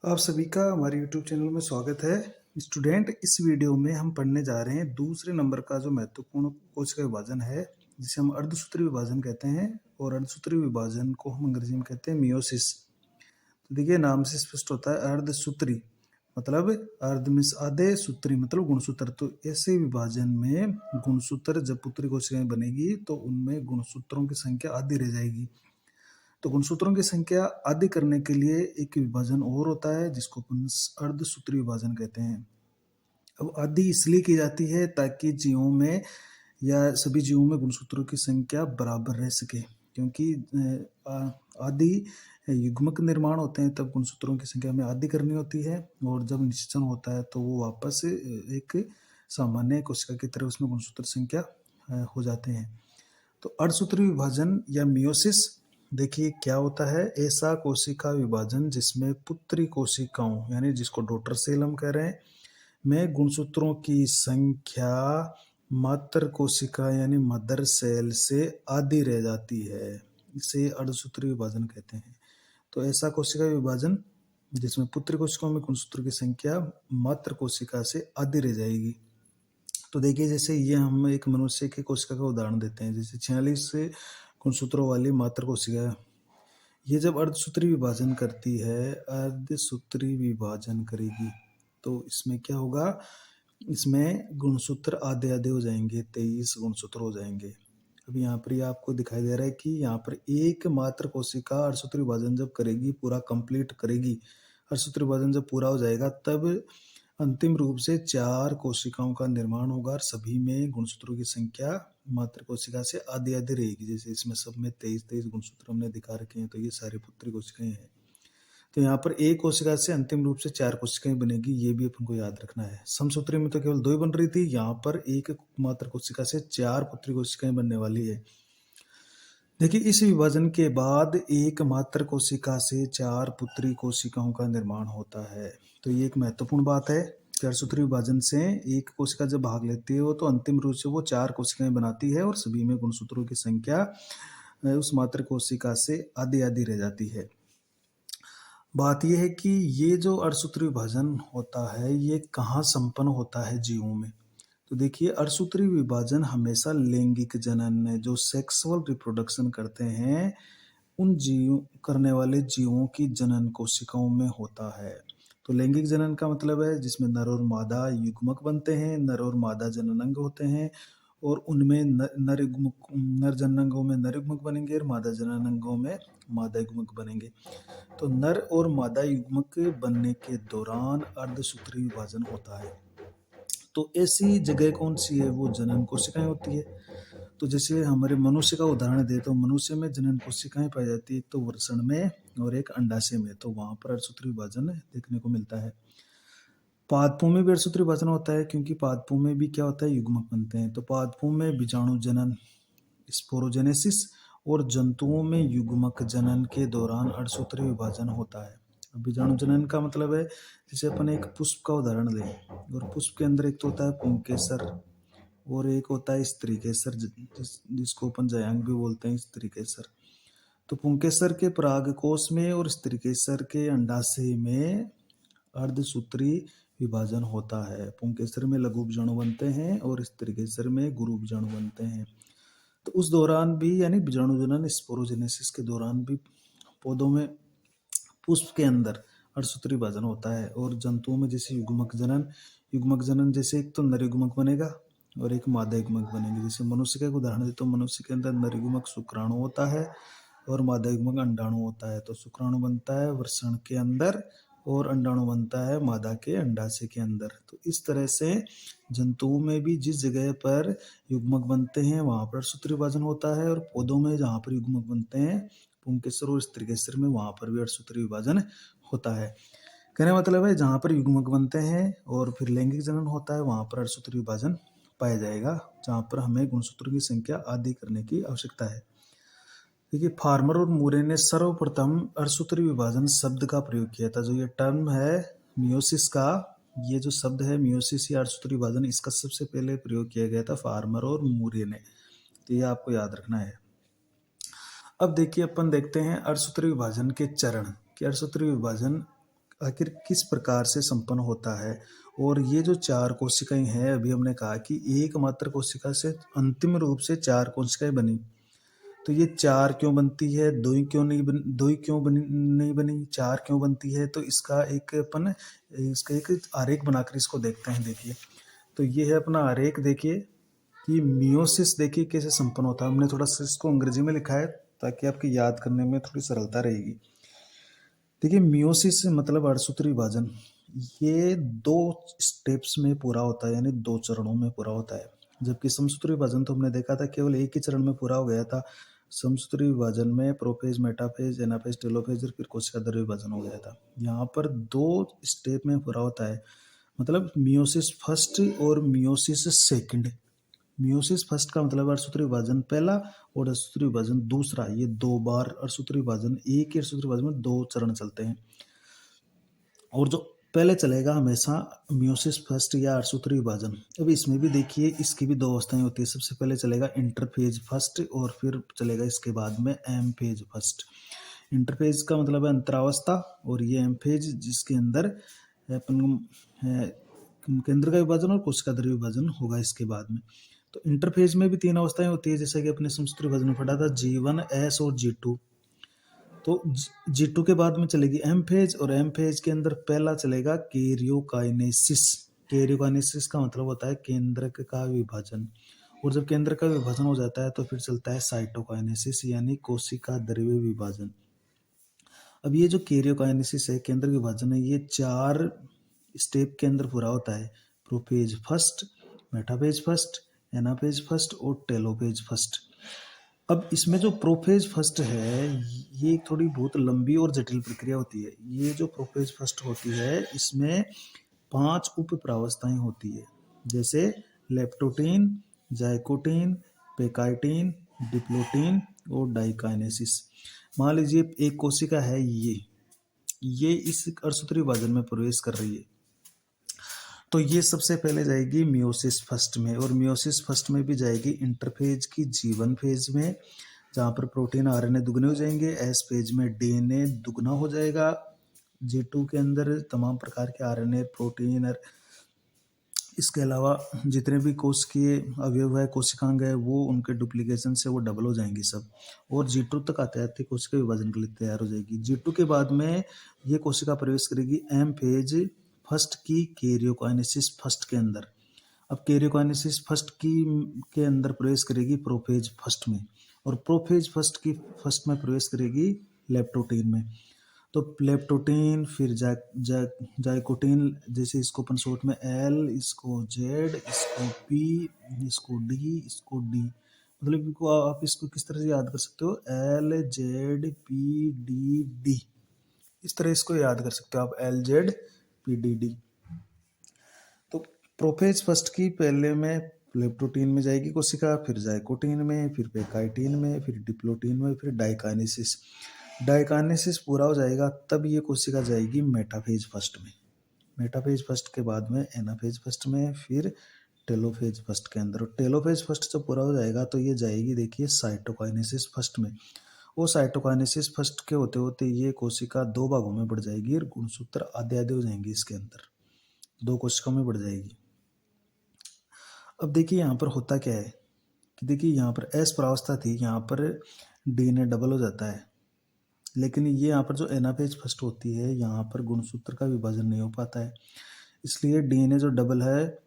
आप सभी का हमारे YouTube चैनल में स्वागत है। स्टूडेंट, इस वीडियो में हम पढ़ने जा रहे हैं दूसरे नंबर का जो महत्वपूर्ण कोशिका विभाजन है, जिसे हम अर्धसूत्री विभाजन कहते हैं। और अर्धसूत्री विभाजन को हम अंग्रेजी में कहते हैं मियोसिस। तो देखिए, नाम से स्पष्ट होता है अर्धसूत्री मतलब अर्ध मीन्स आधे, सूत्री मतलब गुणसूत्र। तो ऐसे विभाजन में गुणसूत्र जब पुत्री कोशिकाएं बनेगी तो उनमें गुणसूत्रों की संख्या आधी रह जाएगी। तो गुणसूत्रों की संख्या आधी करने के लिए एक विभाजन और होता है जिसको अपन अर्धसूत्री विभाजन कहते हैं। अब आधी इसलिए की जाती है ताकि जीवों में या सभी जीवों में गुणसूत्रों की संख्या बराबर रह सके, क्योंकि आधी युग्मक निर्माण होते हैं तब गुणसूत्रों की संख्या हमें आधी करनी होती है, और जब निषेचन होता है तो वो वापस एक सामान्य कोशिका की तरह उसमें गुणसूत्र संख्या हो जाते हैं। तो अर्धसूत्री विभाजन या मियोसिस देखिए क्या होता है। ऐसा कोशिका विभाजन जिसमें पुत्री कोशिकाओं यानी जिसको डॉटर सेल हम कह रहे हैं में गुणसूत्रों की संख्या मात्र कोशिका यानी मदर सेल से आधी रह जाती है, इसे अर्धसूत्री विभाजन कहते हैं। तो ऐसा कोशिका विभाजन जिसमें पुत्री कोशिकाओं में गुणसूत्रों की संख्या मात्र कोशिका से आधी रह जाएगी। तो देखिए, जैसे ये हम एक मनुष्य की कोशिका का उदाहरण देते हैं, जैसे 46 गुणसूत्रों वाली मात्र कोशिका। ये जब अर्धसूत्री विभाजन करती है, अर्धसूत्री विभाजन करेगी, तो इसमें क्या होगा, इसमें गुणसूत्र आधे आधे हो जाएंगे, 23 गुणसूत्र हो जाएंगे। अब यहाँ पर ये आपको दिखाई दे रहा है कि यहाँ पर एक मात्र कोशिका अर्धसूत्री विभाजन जब करेगी, पूरा कंप्लीट करेगी, अर्धसूत्री विभाजन जब पूरा हो जाएगा तब अंतिम रूप से 4 कोशिकाओं का निर्माण होगा और सभी में गुणसूत्रों की संख्या मात्र कोशिका से आधी आधी रहेगी। जैसे इसमें सब में 23 गुणसूत्र हमने दिखा रखे हैं, तो ये सारी पुत्री कोशिकाएं हैं। तो यहाँ पर एक कोशिका से अंतिम रूप से 4 कोशिकाएं बनेगी, ये भी अपन को याद रखना है। समसूत्री में तो केवल 2 ही बन रही थी, यहाँ पर एक मात्र कोशिका से 4 पुत्री कोशिकाएं बनने वाली है। देखिए, इस विभाजन के बाद एक मात्र कोशिका से 4 पुत्री कोशिकाओं का निर्माण होता है। तो ये एक महत्वपूर्ण बात है कि अर्धसूत्री विभाजन से एक कोशिका जब भाग लेती है तो अंतिम रूप से वो 4 कोशिकाएं बनाती है और सभी में गुणसूत्रों की संख्या उस मात्र कोशिका से आधी आधी रह जाती है। बात यह है कि ये जो अर्धसूत्री विभाजन होता है ये कहाँ संपन्न होता है जीवों में। तो देखिए, अर्धसूत्री विभाजन हमेशा लैंगिक जनन जो सेक्सुअल रिप्रोडक्शन करते हैं उन जीव करने वाले जीवों की जनन कोशिकाओं में होता है। तो लैंगिक जनन का मतलब है जिसमें नर और मादा युग्मक बनते हैं, नर और मादा जननांग होते हैं, और उनमें नर जननांगों में नर युग्मक बनेंगे और मादा जननांगों में मादा युग्मक बनेंगे। तो नर और मादा युग्मक बनने के दौरान अर्धसूत्री विभाजन होता है। तो ऐसी जगह कौन सी है, वो जनन कोशिकाएं होती है। तो जैसे हमारे मनुष्य का उदाहरण दे तो मनुष्य में जनन कोशिकाएं पाई जाती है, एक तो वृषण में और एक अंडाशय में, तो वहां पर अर्धसूत्री विभाजन देखने को मिलता है। पादपों में भी अर्धसूत्री विभाजन होता है, क्योंकि पादपों में भी क्या होता है, युग्मक बनते हैं। तो पादपों में बीजाणु जनन स्पोरोजेनेसिस और जंतुओं में युग्मक जनन के दौरान अर्धसूत्री विभाजन होता है। बीजाणु जनन का मतलब है जैसे अपन एक पुष्प का उदाहरण लें, और पुष्प के अंदर एक तो होता है पुंकेसर और एक होता है स्त्रीकेसर, जिसको अपन जयांग भी बोलते हैं, स्त्रीकेसर। तो पुंकेसर के परागकोश में और स्त्रीकेसर के अंडाशय में अर्धसूत्री विभाजन होता है। पुंकेसर में लघु बीजाणु बनते हैं और स्त्रीकेसर में गुरु बीजाणु बनते हैं। तो उस दौरान भी यानी बीजाणु जनन स्पोरोजेनेसिस के दौरान भी पौधों में पुष्प के अंदर अर्धसूत्री विभाजन होता है। और जंतुओं में जैसे युग्मक जनन जैसे एक तो नर युग्मक बनेगा और एक मादा युग्मक बनेंगे। जैसे मनुष्य का एक उदाहरण दे तो मनुष्य के अंदर नर युग्मक शुक्राणु होता है और मादा युग्मक अंडाणु होता है। तो शुक्राणु बनता है वृषण के अंदर और अंडाणु बनता है मादा के अंडाशय के अंदर। तो इस तरह से जंतुओं में भी जिस जगह पर युग्मक बनते हैं वहां पर अर्धसूत्री विभाजन होता है, और पौधों में जहाँ पर युग्मक बनते हैं पुंकेसर और स्त्रीकेसर में वहां पर भी अर्धसूत्री विभाजन होता है। कहने का मतलब है जहाँ पर युग्मक बनते हैं और फिर लैंगिक जनन होता है वहां पर अर्धसूत्री विभाजन पाया जाएगा, जहाँ पर हमें गुणसूत्रों की संख्या आधी करने की आवश्यकता है। देखिए, फार्मर और मूरे ने सर्वप्रथम अर्धसूत्री विभाजन शब्द का प्रयोग किया था। जो ये टर्म है मियोसिस का, ये जो शब्द है मियोसिस या अर्धसूत्री विभाजन, इसका सबसे पहले प्रयोग किया गया था फार्मर और मूरे ने। तो ये आपको याद रखना है। अब देखिए, अपन देखते हैं अर्धसूत्री विभाजन के चरण कि अर्धसूत्री विभाजन आखिर किस प्रकार से संपन्न होता है। और ये जो 4 कोशिकाएँ हैं, अभी हमने कहा कि एकमात्र कोशिका से अंतिम रूप से 4 कोशिकाएँ बनी। तो ये 4 क्यों बनती है, 2 ही क्यों नहीं बनी, 4 क्यों बनती है? तो इसका एक आरेख बनाकर इसको देखते हैं। देखिए, तो ये है अपना आरेख। देखिए कि मियोसिस देखिए कैसे संपन्न होता है। हमने थोड़ा सा इसको अंग्रेजी में लिखा है ताकि आपकी याद करने में थोड़ी सरलता रहेगी। देखिए, मियोसिस से मतलब अर्धसूत्री विभाजन, ये 2 स्टेप्स में पूरा होता है, यानी 2 चरणों में पूरा होता है। जबकि समसूत्री विभाजन तो हमने देखा था केवल एक ही चरण में पूरा हो गया था। समसूत्री विभाजन में प्रोफेज, मेटाफेज, एनाफेज, टेलोफेज और फिर कोशिका द्रव्य विभाजन हो गया था। यहाँ पर 2 स्टेप में पूरा होता है, मतलब मियोसिस फर्स्ट और मियोसिस सेकंड। मियोसिस फर्स्ट का मतलब अर्धसूत्री विभाजन पहला और अर्धसूत्री विभाजन दूसरा। ये 2 बार अर्धसूत्री विभाजन, एक ही अर्धसूत्री विभाजन में 2 चरण चलते हैं। और जो पहले चलेगा हमेशा मियोसिस फर्स्ट या अर्धसूत्री विभाजन। अब इसमें भी देखिए, इसकी भी 2 अवस्थाएं होती है। सबसे पहले चलेगा इंटरफेज फर्स्ट और फिर चलेगा इसके बाद में एम फेज फर्स्ट। इंटरफेज का मतलब है अंतरावस्था, और ये एम फेज जिसके अंदर अपन केंद्र का विभाजन और कोशिका द्रव्य विभाजन होगा इसके बाद में। तो इंटरफेज में भी 3 अवस्थाएं होती है, जैसे कि अपने समसूत्री विभाजन में पढ़ा था, G1, S और G2। तो G2 के बाद में चलेगी एम फेज, और एम फेज के अंदर पहला चलेगा कैरियोकाइनेसिस। कैरियोकाइनेसिस का मतलब होता है केंद्रक का विभाजन। और जब केंद्र का विभाजन हो जाता है तो फिर चलता है साइटोकाइनेसिस, यानी कोशिका द्रव्य विभाजन। अब ये जो कैरियोकाइनेसिस है, केंद्र विभाजन है, ये 4 स्टेप के अंदर पूरा होता है। Prophase first, metaphase first, anaphase first और टेलोफेज फर्स्ट। अब इसमें जो प्रोफेज फर्स्ट है, ये एक थोड़ी बहुत लंबी और जटिल प्रक्रिया होती है। ये जो प्रोफेज फर्स्ट होती है, इसमें 5 उप प्रावस्थाएं होती है, जैसे लेप्टोटीन, जाइकोटीन, पेकाइटीन, डिप्लोटीन और डाइकाइनेसिस। मान लीजिए एक कोशिका है, ये इस अर्धसूत्री विभाजन में प्रवेश कर रही है, तो ये सबसे पहले जाएगी मियोसिस फर्स्ट में, और मियोसिस फर्स्ट में भी जाएगी इंटरफेज की G1 फेज में, जहाँ पर प्रोटीन आरएनए दुगने हो जाएंगे। एस फेज में डीएनए दुगना हो जाएगा। G2 के अंदर तमाम प्रकार के आरएनए, प्रोटीन और इसके अलावा जितने भी कोशिकीय अवयव है, कोशिकांग है, वो उनके डुप्लीकेशन से वो डबल हो जाएंगी सब, और G2 तक आते आते कोशिका विभाजन के लिए तैयार हो जाएगी। G2 के बाद में ये कोशिका प्रवेश करेगी एम फेज फर्स्ट की कैरियोकाइनेसिस फर्स्ट के अंदर। अब कैरियोकाइनेसिस फर्स्ट की के अंदर प्रवेश करेगी प्रोफेज फर्स्ट में, और प्रोफेज फर्स्ट की फर्स्ट में प्रवेश करेगी लेप्टोटीन में। तो लेप्टोटीन, फिर जाइकोटीन, जैसे इसको अपन शॉर्ट में एल, इसको जेड, इसको पी, इसको डी, इसको डी, मतलब इनको आप इसको किस तरह से याद कर सकते हो, L Z P D D, इस तरह इसको याद कर सकते हो आप, L Z P D D. तो प्रोफेज फर्स्ट की पहले में लेप्टोटीन में जाएगी कोशिका, फिर जाइकोटीन में, फिर पेकाइटीन में, फिर डिप्लोटीन में, फिर डाइकाइनेसिस। डाइकाइनेसिस पूरा हो जाएगा तब ये कोशिका जाएगी मेटाफेज फर्स्ट में। मेटाफेज फर्स्ट के बाद में एनाफेज फर्स्ट में, फिर टेलोफेज फर्स्ट के अंदर। टेलोफेज फर्स्ट जब पूरा हो जाएगा तो ये जाएगी, देखिए, साइटोकाइनेसिस फर्स्ट में। वो साइटोकाइनेसिस फर्स्ट के होते होते ये कोशिका 2 भागों में बढ़ जाएगी, और गुणसूत्र आधे आधे हो जाएंगे इसके अंदर, 2 कोशिकाओं में बढ़ जाएगी। अब देखिए यहाँ पर होता क्या है कि देखिए यहाँ पर एस प्रावस्था थी, यहाँ पर डीएनए डबल हो जाता है, लेकिन ये यहाँ पर जो एनाफेज फर्स्ट होती है, यहाँ पर गुणसूत्र का विभाजन नहीं हो पाता है। इसलिए डीएनए जो डबल है,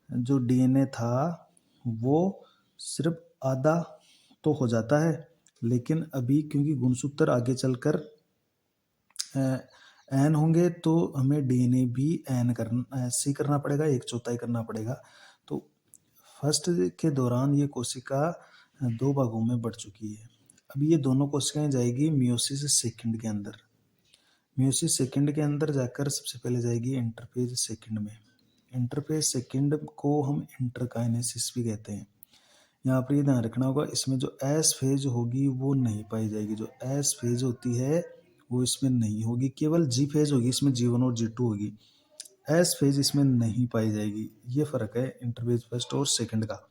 जो डीएनए था वो सिर्फ आधा तो हो जाता है, लेकिन अभी क्योंकि गुणसूत्र आगे चलकर एन होंगे, तो हमें डीएनए भी एन करना, ऐसे ही करना पड़ेगा, 1/4 करना पड़ेगा। तो फर्स्ट के दौरान ये कोशिका 2 भागों में बढ़ चुकी है। अब ये दोनों कोशिकाएं जाएगी मियोसिस सेकंड के अंदर। मियोसिस सेकंड के अंदर जाकर सबसे पहले जाएगी इंटरफेज सेकंड में। इंटरफेज सेकंड को हम इंटरकाइनेसिस भी कहते हैं। यहाँ पर ये ध्यान रखना होगा, इसमें जो एस फेज होगी वो नहीं पाई जाएगी। जो एस फेज होती है वो इसमें नहीं होगी, केवल जी फेज होगी, इसमें G1 और G2 होगी। एस फेज इसमें नहीं पाई जाएगी। ये फर्क है इंटरफेज फर्स्ट और सेकंड का।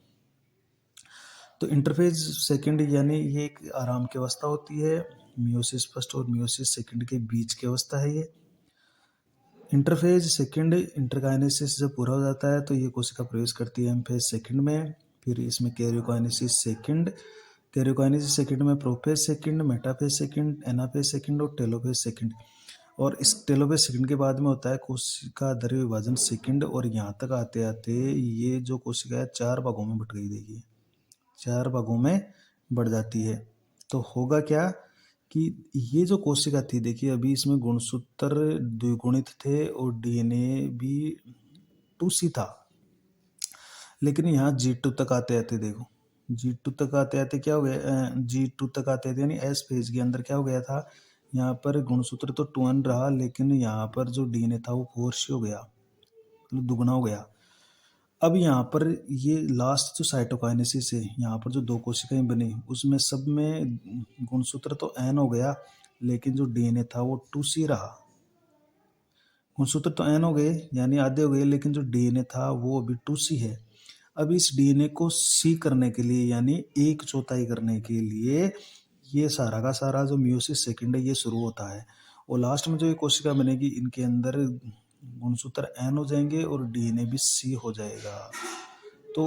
तो इंटरफेज सेकंड यानी ये एक आराम की अवस्था होती है, मियोसिस फर्स्ट और मियोसिस सेकंड के बीच की अवस्था है ये। इंटरफेज सेकंड इंटरकाइनेसिस जब पूरा हो जाता है तो ये कोशिका प्रवेश करती है एम फेज सेकंड में। फिर इसमें कैरियोकाइनेसिस सेकंड में prophase second, metaphase second, anaphase second और टेलोफेज सेकंड। और इस टेलोफेज सेकंड के बाद में होता है कोशिका द्रव्य विभाजन सेकंड। और यहाँ तक आते आते ये जो कोशिका है 4 भागों में बट गई, देखिए 4 भागों में बढ़ जाती है। तो होगा क्या कि ये जो कोशिका थी, देखिए अभी इसमें गुणसूत्र द्विगुणित थे और डीएनए भी 2C था, लेकिन यहाँ G2 तक आते आते देखो, G2 तक आते आते क्या हो गया, G2 तक आते आते यानी एस फेज के अंदर क्या हो गया था, यहाँ पर गुणसूत्र तो 2N रहा, लेकिन यहाँ पर जो डीएनए था वो 4C हो गया, मतलब दुगना हो गया। अब यहाँ पर ये लास्ट जो साइटोकाइनेसिस है, यहाँ पर जो 2 कोशिकाएं बनी उसमें सब में गुणसूत्र तो N हो गया, लेकिन जो डीएनए था वो 2C रहा। गुणसूत्र तो N हो गए यानी आधे हो गए, लेकिन जो डीएनए था वो अभी 2C है। अब इस डीएनए को C करने के लिए यानी 1/4 करने के लिए ये सारा का सारा जो मियोसिस सेकंड है ये शुरू होता है। और लास्ट में जो ये कोशिका बनेगी इनके अंदर गुणसूत्र N हो जाएंगे और डीएनए भी C हो जाएगा। तो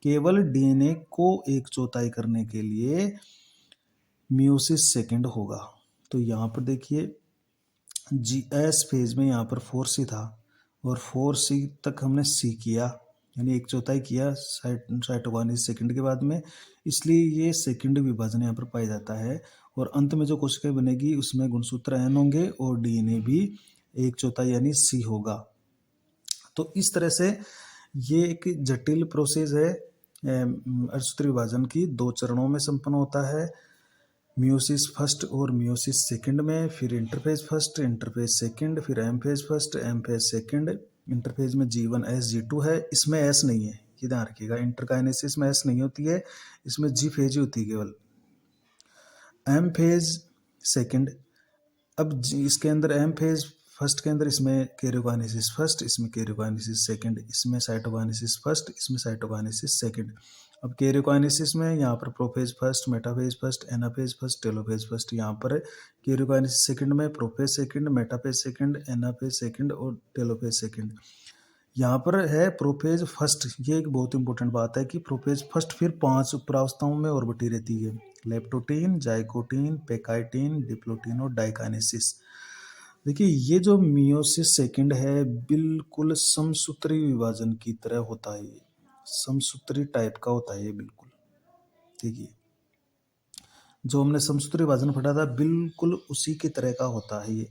केवल डीएनए को 1/4 करने के लिए मियोसिस सेकंड होगा। तो यहाँ पर देखिए GS फेज में यहाँ पर 4C था और 4C तक हमने C किया यानी 1/4 किया साइटोकाइनेसिस सेकंड के बाद में, इसलिए ये सेकंड विभाजन यहाँ पर पाया जाता है। और अंत में जो कोशिका बनेगी उसमें गुणसूत्र N होंगे और डीएनए भी 1/4 यानी C होगा। तो इस तरह से ये एक जटिल प्रोसेस है अर्धसूत्री विभाजन की 2 चरणों में संपन्न होता है, मियोसिस फर्स्ट और मियोसिस सेकंड में, फिर इंटरफेज फर्स्ट, इंटरफेज सेकंड, फिर M phase first, M phase second. Interphase में G1 S G2 है, इसमें S नहीं है, ये ध्यान रखिएगा। इंटरकाइनेसिस में S नहीं होती है, इसमें G फेज ही होती है केवल। एम फेज सेकंड, अब इसके अंदर एम फेज फर्स्ट के अंदर इसमें कैरियोकाइनेसिस फर्स्ट, इसमें कैरियोकाइनेसिस सेकंड, इसमें साइटोकाइनेसिस फर्स्ट, इसमें साइटोकाइनेसिस सेकंड। अब कैरियोकाइनेसिस में यहाँ पर prophase first, metaphase first, anaphase first, telophase first. यहाँ पर कैरियोकाइनेसिस सेकंड में prophase second, metaphase second, anaphase second और टेलोफेज सेकंड। यहाँ पर है प्रोफेज फर्स्ट, ये एक बहुत इंपॉर्टेंट बात है कि प्रोफेज फर्स्ट फिर 5 प्रावस्थाओं में और बटी रहती है, लेप्टोटीन, जाइकोटीन, पेकाइटीन, डिप्लोटीन और डाइकाइनेसिस। देखिए ये जो मियोसिस सेकंड है बिल्कुल समसूत्री विभाजन की तरह होता है, ये समसूत्री टाइप का होता है ये बिल्कुल। देखिए जो हमने समसूत्री विभाजन पढ़ा था बिल्कुल उसी की तरह का होता है ये,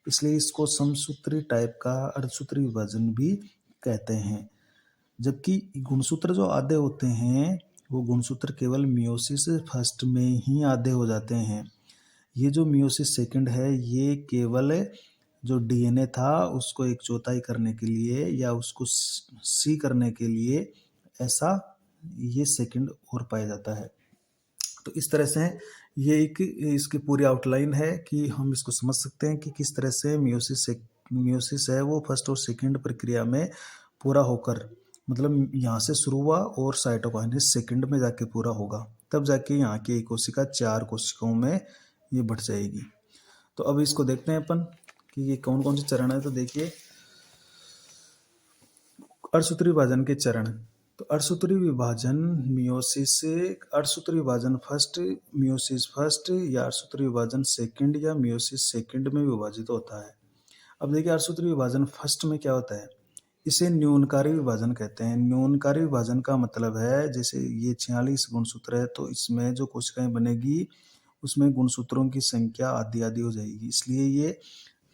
इसलिए इसको समसूत्री टाइप का अर्धसूत्री विभाजन भी कहते हैं। जबकि गुणसूत्र जो आधे होते हैं वो गुणसूत्र केवल मियोसिस फर्स्ट में ही आधे हो जाते हैं। ये जो मियोसिस सेकंड है ये केवल जो डीएनए था उसको 1/4 करने के लिए या उसको C करने के लिए ऐसा ये सेकंड और पाया जाता है। तो इस तरह से ये एक इसकी पूरी आउटलाइन है कि हम इसको समझ सकते हैं कि किस तरह से मियोसिस है वो फर्स्ट और सेकंड प्रक्रिया में पूरा होकर, मतलब यहाँ से शुरू हुआ और साइटोकाइनेसिस सेकंड में जाके पूरा होगा, तब जाके यहाँ की एक कोशिका 4 कोशिकाओं में ये बढ़ जाएगी। तो अब इसको देखते हैं अपन कि ये कौन कौन से चरण है। तो देखिए अर्धसूत्री विभाजन के चरण। तो अर्धसूत्री विभाजन मियोसिस से अर्धसूत्री विभाजन फर्स्ट, मियोसिस फर्स्ट या अर्धसूत्री विभाजन सेकंड या मियोसिस सेकंड में विभाजित होता है। अब देखिए अर्धसूत्री विभाजन फर्स्ट में क्या होता है, इसे न्यूनकारी विभाजन कहते हैं। न्यूनकारी विभाजन का मतलब है जैसे ये 46 गुणसूत्र है तो इसमें जो कोशिकाएं बनेगी उसमें गुणसूत्रों की संख्या आधी आधी हो जाएगी, इसलिए ये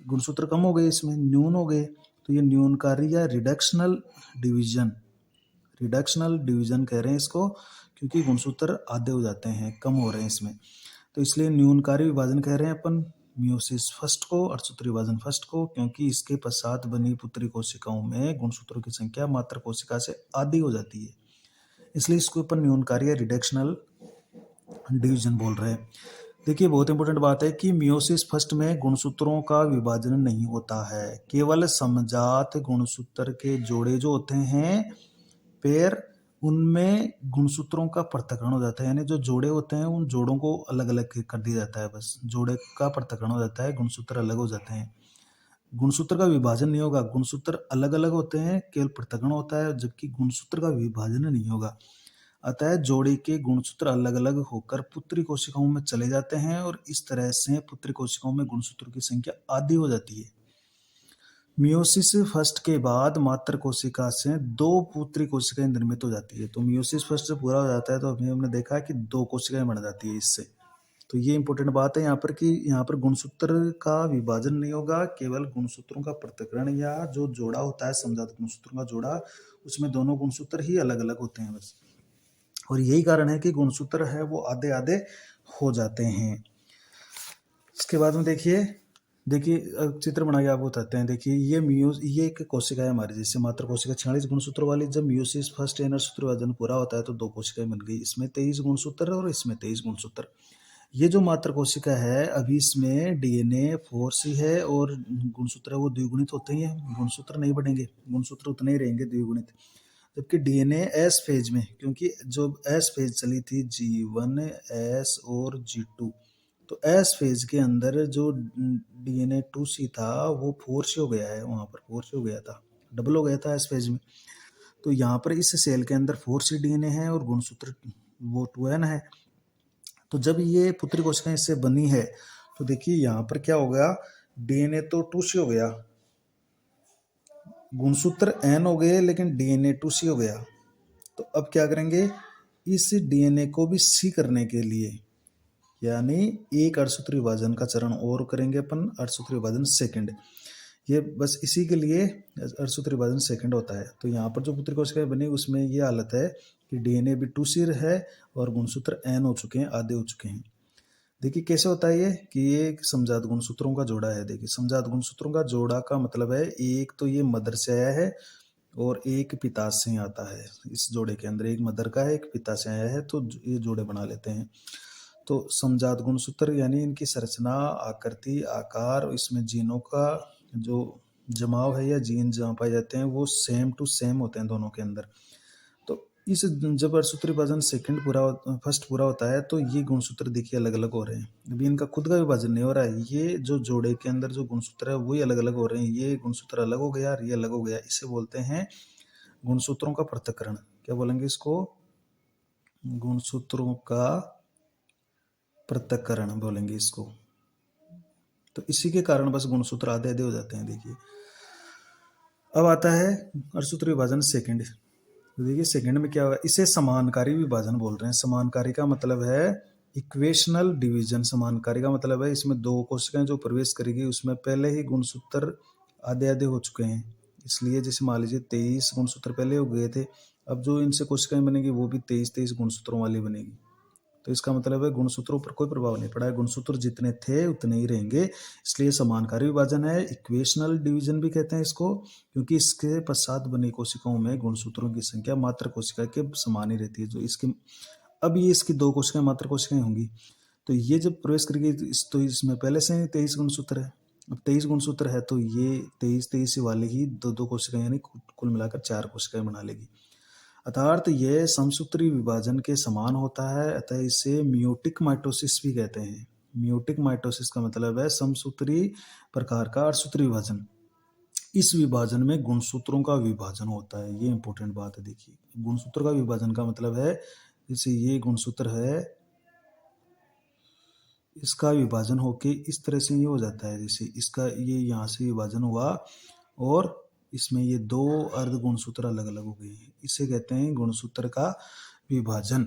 गुणसूत्र कम हो गए, इसमें न्यून हो गए। तो ये न्यूनकारी या रिडक्शनल डिवीजन कह रहे हैं इसको, क्योंकि गुणसूत्र आधे हो जाते हैं, कम हो रहे हैं इसमें, तो इसलिए न्यूनकारी विभाजन कह रहे हैं अपन मियोसिस फर्स्ट को, अर्धसूत्री विभाजन फर्स्ट को, क्योंकि इसके पश्चात बनी पुत्री कोशिकाओं में गुणसूत्रों की संख्या मात्र कोशिका से आधी हो जाती है, इसलिए इसको अपन न्यूनकारी या रिडक्शनल डिवीजन बोल रहे हैं। देखिए बहुत इंपॉर्टेंट बात है कि मियोसिस फर्स्ट में गुणसूत्रों का विभाजन नहीं होता है, केवल समजात गुणसूत्र के जोड़े जो होते हैं पेयर, उनमें गुणसूत्रों का पृथक्करण हो जाता है, यानी जो जोड़े होते हैं उन जोड़ों को अलग अलग कर दिया जाता है, बस जोड़े का पृथक्करण हो जाता है, गुणसूत्र अलग हो जाते हैं। गुणसूत्र का विभाजन नहीं होगा। गुणसूत्र अलग अलग होते हैं, केवल पृथक्करण होता है, जबकि गुणसूत्र का विभाजन नहीं होगा। अतः जोड़े के गुणसूत्र अलग अलग होकर पुत्री कोशिकाओं में चले जाते हैं और इस तरह से पुत्री कोशिकाओं में गुणसूत्रों की संख्या आधी हो जाती है। मियोसिस फर्स्ट के बाद मात्र कोशिका से 2 पुत्री कोशिकाएं निर्मित हो जाती है। तो मियोसिस फर्स्ट जब पूरा हो जाता है तो अभी हमने देखा कि 2 कोशिकाएं बन जाती है इससे। तो ये इंपॉर्टेंट बात है यहाँ पर कि यहाँ पर गुणसूत्र का विभाजन नहीं होगा, केवल गुणसूत्रों का पृथक्करण या जो जोड़ा होता है समजात गुणसूत्रों का जोड़ा, उसमें दोनों गुणसूत्र ही अलग अलग होते हैं बस। और यही कारण है कि गुणसूत्र है वो आधे आधे हो जाते हैं। इसके बाद में देखिए चित्र बना के आपको बताते हैं। देखिए ये एक कोशिका है हमारी, जैसे मात्र कोशिका 46 गुणसूत्रों वाली। जब मियोसिस फर्स्ट एनर सूत्र विभाजन पूरा होता है तो 2 कोशिकाएं बन गई, इसमें 23 गुणसूत्र और इसमें 23 गुणसूत्र। ये जो मात्र कोशिका है अभी इसमें डीएनए 4C है और गुणसूत्र वो द्विगुणित होते ही हैं, गुणसूत्र नहीं बढ़ेंगे, गुणसूत्र उतने ही रहेंगे द्विगुणित। जबकि डीएनए एस फेज में, क्योंकि जो एस फेज चली थी G1 S और G2, तो एस फेज के अंदर जो डीएनए 2C था वो 4C हो गया है, वहां पर 4C हो गया था, डबल हो गया था एस फेज में। तो यहाँ पर इस सेल के अंदर 4C डीएनए है और गुणसूत्र वो 2N है। तो जब ये पुत्री कोशिकाएं इससे बनी है तो देखिए यहाँ पर क्या हो गया, डीएनए तो 2C हो गया, गुणसूत्र N हो गए, लेकिन डीएनए 2C हो गया। तो अब क्या करेंगे, इस डीएनए को भी C करने के लिए, यानी एक अर्धसूत्री विभाजन का चरण और करेंगे अपन, अर्धसूत्री विभाजन सेकंड। ये बस इसी के लिए अर्धसूत्री विभाजन सेकंड होता है। तो यहाँ पर जो पुत्री कोशिकाएं बनी उसमें ये हालत है कि डीएनए भी 2C है और गुणसूत्र N हो चुके हैं, आधे हो चुके हैं। देखिए कैसे होता है ये कि ये एक समजात गुणसूत्रों का जोड़ा है। देखिए समजात गुणसूत्रों का जोड़ा का मतलब है एक तो ये मदर से आया है और एक पिता से आता है। इस जोड़े के अंदर एक मदर का है, एक पिता से आया है, तो ये जोड़े बना लेते हैं। तो समजात गुणसूत्र यानी इनकी संरचना, आकृति, आकार, इसमें जीनों का जो जमाव है या जीन जहाँ पाए जाते हैं वो सेम टू सेम होते हैं दोनों के अंदर। तो इस जब अर्धसूत्री विभाजन फर्स्ट पूरा होता है तो ये गुणसूत्र देखिए अलग अलग हो रहे हैं। अभी इनका खुद का विभाजन नहीं हो रहा है, ये जो जोड़े के अंदर जो गुणसूत्र है वही अलग अलग हो रहे हैं। ये गुणसूत्र अलग हो गया और ये अलग हो गया, इसे बोलते हैं गुणसूत्रों का पृथक्करण। क्या बोलेंगे इसको, गुणसूत्रों का पृथक्करण बोलेंगे इसको। तो इसी के कारण बस गुणसूत्र आधे आधे हो जाते हैं। देखिए अब आता है अर्धसूत्री विभाजन सेकंड। तो देखिए सेकंड में क्या होगा, इसे समानकारी विभाजन बोल रहे हैं। समानकारी का मतलब है इक्वेशनल डिवीजन। समानकारी का मतलब है इसमें 2 कोशिकाएं जो प्रवेश करेगी उसमें पहले ही गुणसूत्र आधे आधे हो चुके हैं, इसलिए जैसे मान लीजिए 23 गुणसूत्र पहले हो गए थे, अब जो इनसे कोशिकाएं बनेगी वो भी 23 गुणसूत्रों वाली बनेगी। तो इसका मतलब है गुणसूत्रों पर कोई प्रभाव नहीं पड़ा है, गुणसूत्र जितने थे उतने ही रहेंगे, इसलिए समानकारी विभाजन है। इक्वेशनल डिवीजन भी कहते हैं इसको, क्योंकि इसके पश्चात बनी कोशिकाओं में गुणसूत्रों की संख्या मात्र कोशिका के समान ही रहती है। जो इसके अब ये इसकी 2 कोशिकाएं मात्र कोशिकाएं होंगी, तो ये जब प्रवेश करेगी तो इसमें पहले से 23 गुणसूत्र है। अब 23 गुणसूत्र है तो ये 23 वाले ही 2 कोशिकाएं यानी कुल मिलाकर 4 कोशिकाएं बना लेगी। अर्थात यह समसूत्री विभाजन के समान होता है, अतः इसे मियोटिक माइटोसिस भी कहते हैं। मियोटिक माइटोसिस का मतलब है समसूत्री प्रकार का अर्धसूत्री विभाजन। इस विभाजन में गुणसूत्रों का विभाजन होता है, ये इंपॉर्टेंट बात है। देखिए गुणसूत्र का विभाजन का मतलब है जैसे ये गुणसूत्र है, इसका विभाजन होके इस तरह से ये हो जाता है, जैसे इसका ये यहाँ से विभाजन हुआ और इसमें ये 2 अर्ध गुणसूत्र अलग अलग हो गए हैं, इसे कहते हैं गुणसूत्र का विभाजन।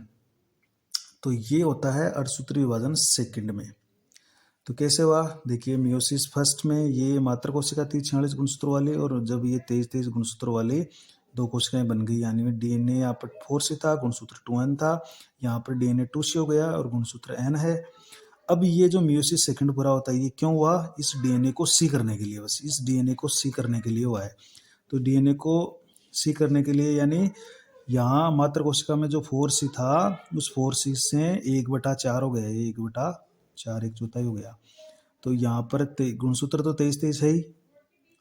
तो ये होता है अर्धसूत्री विभाजन सेकंड में। तो कैसे हुआ, देखिए मियोसिस फर्स्ट में ये मात्र कोशिका थी 46 गुणसूत्रों वाली, और जब ये 23 गुणसूत्रों वाली 2 कोशिकाएं बन गई, यानी डीएनए यहाँ पर 4C था, गुणसूत्र 2N था, यहाँ पर डीएनए 2C हो गया और गुणसूत्र N है। अब ये जो मियोसिस सेकंड पूरा होता है ये क्यों हुआ, इस डीएनए को सी करने के लिए, बस इस डीएनए को सी करने के लिए हुआ है। तो डीएनए को सी करने के लिए, यानी यहाँ मात्र कोशिका में जो 4C था उस 4C से 1/4 हो गया, 1/4 1/4 हो गया। तो यहाँ पर गुणसूत्र तो 23 है ही,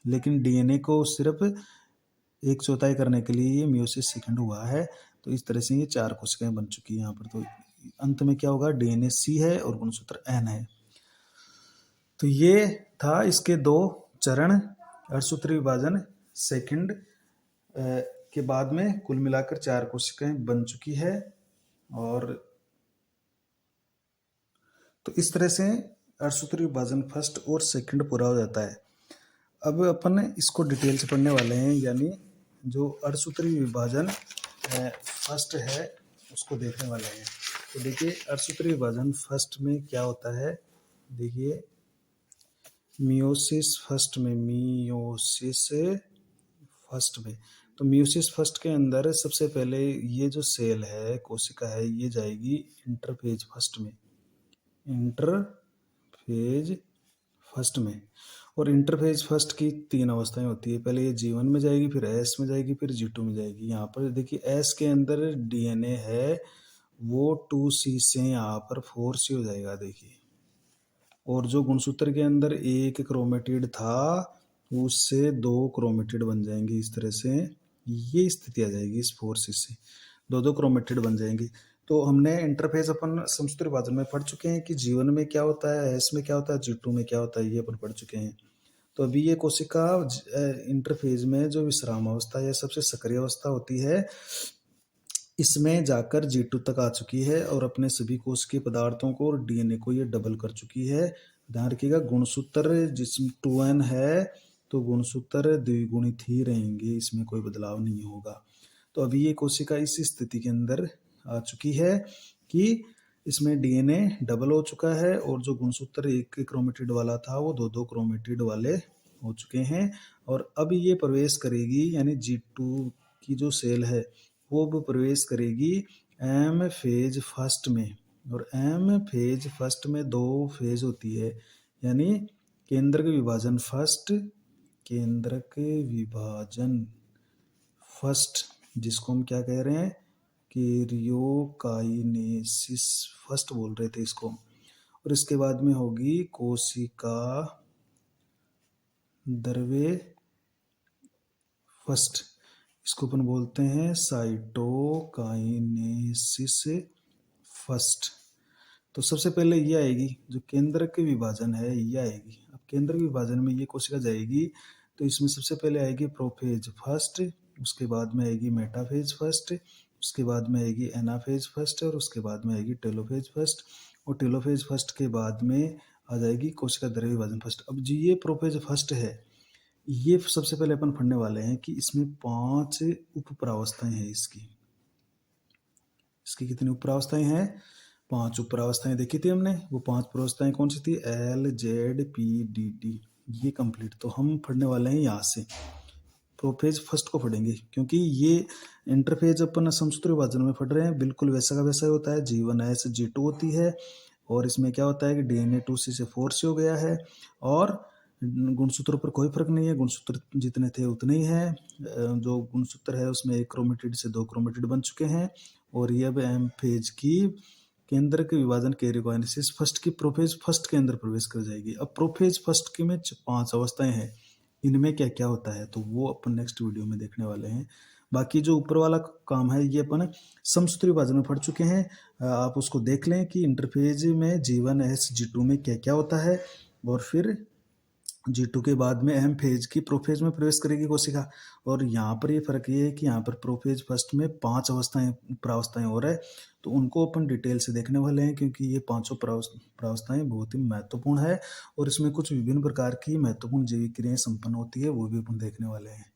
लेकिन डीएनए को सिर्फ 1/4 करने के लिए ये मियोसिस सेकंड हुआ है। तो इस तरह से ये 4 कोशिकाएं बन चुकी है यहाँ पर। तो अंत में क्या होगा, डीएनए C है और गुणसूत्र N है। तो ये था इसके 2 चरण अर्धसूत्री विभाजन सेकंड के बाद में कुल मिलाकर 4 कोशिकाएं बन चुकी है। और तो इस तरह से अर्धसूत्री विभाजन फर्स्ट और सेकंड पूरा हो जाता है। अब अपन इसको डिटेल से पढ़ने वाले हैं, यानी जो अर्धसूत्री विभाजन फर्स्ट है उसको देखने वाले हैं। तो देखिए अर्धसूत्री विभाजन फर्स्ट में क्या होता है। देखिए मियोसिस फर्स्ट में तो मियोसिस फर्स्ट के अंदर सबसे पहले ये जो सेल है, कोशिका है, ये जाएगी इंटरफेज फर्स्ट में। और इंटरफेज फर्स्ट की 3 अवस्थाएं होती है। पहले ये G1 में जाएगी, फिर S में जाएगी, फिर G2 में जाएगी। यहाँ पर देखिए S के अंदर DNA है वो 2C से यहाँ पर 4C हो जाएगा। देखिए, और जो गुणसूत्र के अंदर एक क्रोमेटिड था उससे 2 क्रोमेटिड बन जाएंगे। इस तरह से ये स्थिति आ जाएगी। इस 4C से 2 क्रोमेटिड बन जाएंगे। तो हमने इंटरफेस अपन समसूत्र विभाजन में पढ़ चुके हैं कि G1 में क्या होता है, S में क्या होता है, G2 में क्या होता है, ये अपन पढ़ चुके हैं। तो अभी ये कोशिका इंटरफेज में जो विश्राम अवस्था या सबसे सक्रिय अवस्था होती है, इसमें जाकर G2 तक आ चुकी है और अपने सभी कोशिकीय पदार्थों को और DNA को ये डबल कर चुकी है। ध्यान रखिएगा, गुणसूत्र जिसमें 2n है तो गुणसूत्र द्विगुणित ही रहेंगे, इसमें कोई बदलाव नहीं होगा। तो अभी ये कोशिका इस स्थिति के अंदर आ चुकी है कि इसमें DNA डबल हो चुका है और जो गुणसूत्र एक क्रोमेटिड वाला था वो 2 क्रोमेटिड वाले हो चुके हैं। और अब ये प्रवेश करेगी, यानी G2 की जो सेल है वो अब प्रवेश करेगी M फेज फर्स्ट में। और M फेज फर्स्ट में 2 फेज होती है, यानी केंद्रक विभाजन फर्स्ट, जिसको हम क्या कह रहे हैं, कैरियोकाइनेसिस फर्स्ट बोल रहे थे इसको। और इसके बाद में होगी कोशिका द्रव्य फर्स्ट, इसको अपन बोलते हैं साइटोकाइनेसिस फर्स्ट। तो सबसे पहले ये आएगी जो केंद्रक विभाजन है, ये आएगी। अब केंद्रक विभाजन में ये कोशिका जाएगी तो इसमें सबसे पहले आएगी प्रोफेज फर्स्ट, उसके बाद में आएगी मेटाफेज फर्स्ट, उसके बाद में आएगी एनाफेज फर्स्ट, और उसके बाद में आएगी टेलोफेज फर्स्ट। और टेलोफेज फर्स्ट के बाद में आ जाएगी कोशिका द्रव्य विभाजन फर्स्ट। अब जी ये प्रोफेज फर्स्ट है, ये सबसे पहले अपन पढ़ने वाले हैं कि इसमें 5 उप प्रावस्थाएं हैं। इसकी कितनी उप प्रावस्थाएं हैं? 5 उप प्रावस्थाएं देखी थी हमने। वो 5 प्रावस्थाएं कौन सी थी? LZPDT, ये कंप्लीट। तो हम पढ़ने वाले हैं यहाँ से प्रोफेज फर्स्ट को पढ़ेंगे, क्योंकि ये इंटरफेज अपन समसूत्र विभाजन में पढ़ रहे हैं, बिल्कुल वैसा का वैसा ही होता है। G1S G2 होती है और इसमें क्या होता है कि DNA 2C से 4C हो गया है और गुणसूत्रों पर कोई फर्क नहीं है, गुणसूत्र जितने थे उतने ही हैं। जो गुणसूत्र है उसमें एक क्रोमेटिड से 2 क्रोमेटिड बन चुके हैं। और ये अब M फेज की केंद्र के विभाजन कैरियोकाइनेसिस फर्स्ट की प्रोफेज फर्स्ट के अंदर प्रवेश कर जाएगी। अब प्रोफेज फर्स्ट की में 5 अवस्थाएं हैं, इनमें क्या क्या होता है तो वो अपन नेक्स्ट वीडियो में देखने वाले हैं। बाकी जो ऊपर वाला काम है ये अपन समसूत्र विभाजन में पढ़ चुके हैं, आप उसको देख लें कि इंटरफेज में G1S G2 में क्या क्या होता है। और फिर G2 के बाद में M फेज की प्रोफेज में प्रवेश करेगी कोशिका। और यहाँ पर ये फर्क ये है कि यहाँ पर प्रोफेज फर्स्ट में 5 प्रावस्थाएं और है, तो उनको अपन डिटेल से देखने वाले हैं, क्योंकि ये 5 प्रावस्थाएं बहुत ही महत्वपूर्ण है और इसमें कुछ विभिन्न प्रकार की महत्वपूर्ण जैविक क्रियाएं संपन्न होती है, वो भी अपन देखने वाले हैं।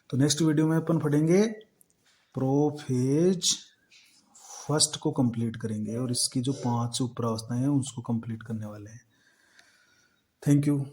तो नेक्स्ट वीडियो में अपन पढ़ेंगे प्रोफेज फर्स्ट को कंप्लीट करेंगे और इसकी जो 5 प्रावस्थाएं हैं उसको कंप्लीट करने वाले हैं। Thank you.